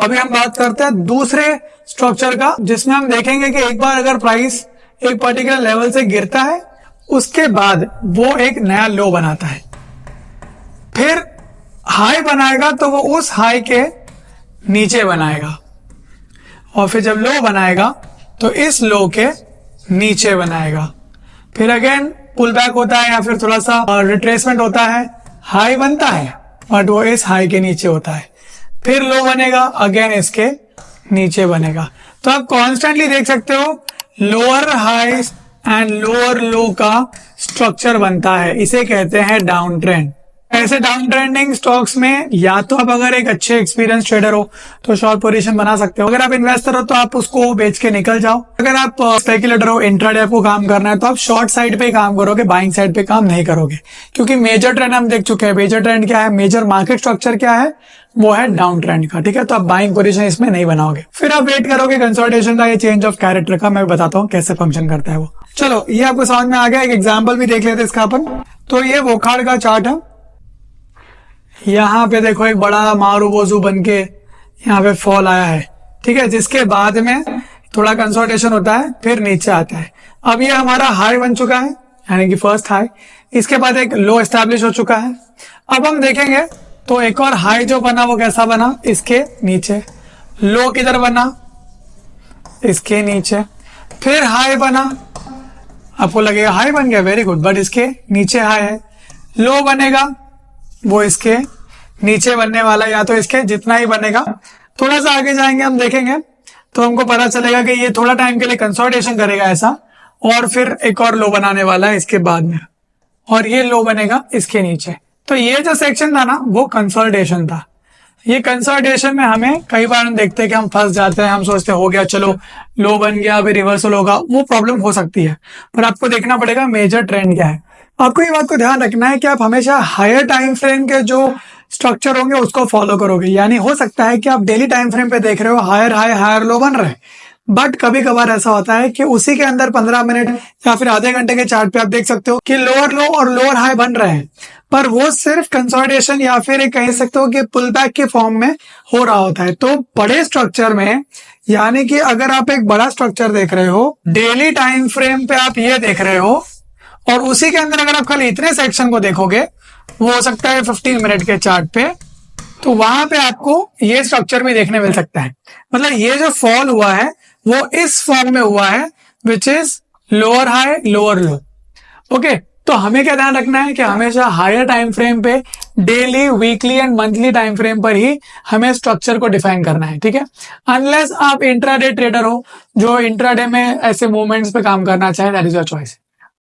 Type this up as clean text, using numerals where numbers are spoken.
अभी हम बात करते हैं दूसरे स्ट्रक्चर का, जिसमें हम देखेंगे कि एक बार अगर प्राइस एक पर्टिकुलर लेवल से गिरता है, उसके बाद वो एक नया लो बनाता है, फिर हाई बनाएगा तो वो उस हाई के नीचे बनाएगा, और फिर जब लो बनाएगा तो इस लो के नीचे बनाएगा, फिर अगेन पुल बैक होता है या फिर थोड़ा सा रिट्रेसमेंट होता है, हाई बनता है बट वो इस हाई के नीचे होता है, फिर लो बनेगा, अगेन इसके नीचे बनेगा। तो आप कॉन्स्टेंटली देख सकते हो लोअर हाई एंड लोअर लो का स्ट्रक्चर बनता है, इसे कहते हैं डाउन ट्रेंड। ऐसे डाउन ट्रेंडिंग स्टॉक्स में या तो आप अगर एक अच्छे एक्सपीरियंस ट्रेडर हो तो शॉर्ट पोजीशन बना सकते हो, अगर आप इन्वेस्टर हो तो आप उसको बेच के निकल जाओ, अगर आप स्पेकुलेटर हो, इंट्राडे आपको काम करना है तो आप शॉर्ट साइड पे काम करोगे, बाइंग साइड पे काम नहीं करोगे, क्योंकि मेजर ट्रेंड हम देख चुके हैं। मेजर ट्रेंड क्या है, मेजर मार्केट स्ट्रक्चर क्या है, वो है डाउन ट्रेंड का, ठीक है। तो आप बाइंग पोजीशन इसमें नहीं बनाओगे, फिर आप वेट करोगे कंसोलिडेशन का, ये चेंज ऑफ कैरेक्टर का मैं बताता हूँ कैसे फंक्शन करता है वो। चलो ये आपको समझ में आ गया, एक एग्जाम्पल भी देख लेते हैं इसका अपन। तो ये वोखाड़ का चार्ट है, यहाँ पे देखो एक बड़ा मारूबोजू बन के यहाँ पे फॉल आया है, ठीक है, जिसके बाद में थोड़ा कंसोलिडेशन होता है, फिर नीचे आता है। अब ये हमारा हाई बन चुका है, यानी कि फर्स्ट हाई, इसके बाद एक लो एस्टैब्लिश हो चुका है। अब हम देखेंगे तो एक और हाई जो बना वो कैसा बना, इसके नीचे, लो किधर बना, इसके नीचे, फिर हाई बना, आपको लगेगा हाई बन गया, वेरी गुड, बट इसके नीचे हाई है, लो बनेगा वो इसके नीचे बनने वाला, या तो इसके जितना ही बनेगा। थोड़ा सा आगे जाएंगे हम देखेंगे तो हमको पता चलेगा कि ये थोड़ा टाइम के लिए कंसोलिडेशन करेगा ऐसा, और फिर एक और लो बनाने वाला है इसके बाद में, और ये लो बनेगा इसके नीचे। तो ये जो सेक्शन था ना वो कंसोलिडेशन था। ये कंसोलिडेशन में हमें कई बार हम देखते हैं कि हम फंस जाते हैं, हम सोचते हैं हो गया चलो लो बन गया, अभी रिवर्सल होगा, वो प्रॉब्लम हो सकती है, पर आपको देखना पड़ेगा मेजर ट्रेंड क्या है। आपको ये बात को ध्यान रखना है कि आप हमेशा हायर टाइम फ्रेम के जो स्ट्रक्चर होंगे उसको फॉलो करोगे, यानी हो सकता है कि आप डेली टाइम फ्रेम पे देख रहे हो हायर हाई हायर लो बन रहे हैं, बट कभी कभार ऐसा होता है कि उसी के अंदर 15 मिनट या फिर आधे घंटे के चार्ट पे आप देख सकते हो कि लोअर लो और लोअर हाई बन रहे हैं, पर वो सिर्फ कंसोलिडेशन या फिर एक कह सकते हो कि पुल बैक के फॉर्म में हो रहा होता है। तो बड़े स्ट्रक्चर में, यानी कि अगर आप एक बड़ा स्ट्रक्चर देख रहे हो, डेली टाइम फ्रेम पे आप ये देख रहे हो, और उसी के अंदर अगर आप खाली इतने सेक्शन को देखोगे, वो हो सकता है 15 मिनट के चार्ट पे, तो वहां पे आपको ये स्ट्रक्चर भी देखने मिल सकता है। मतलब ये जो फॉल हुआ है वो इस फॉर्म में हुआ है, which is lower high lower low. Okay, तो हमें क्या ध्यान रखना है कि हमेशा हायर टाइम फ्रेम पे, daily weekly and monthly time frame पर ही हमें स्ट्रक्चर को डिफाइन करना है, ठीक है। अनलेस आप इंट्राडे ट्रेडर हो जो इंट्राडे में ऐसे मूवमेंट्स पे काम करना चाहे, दैट इज योर चॉइस।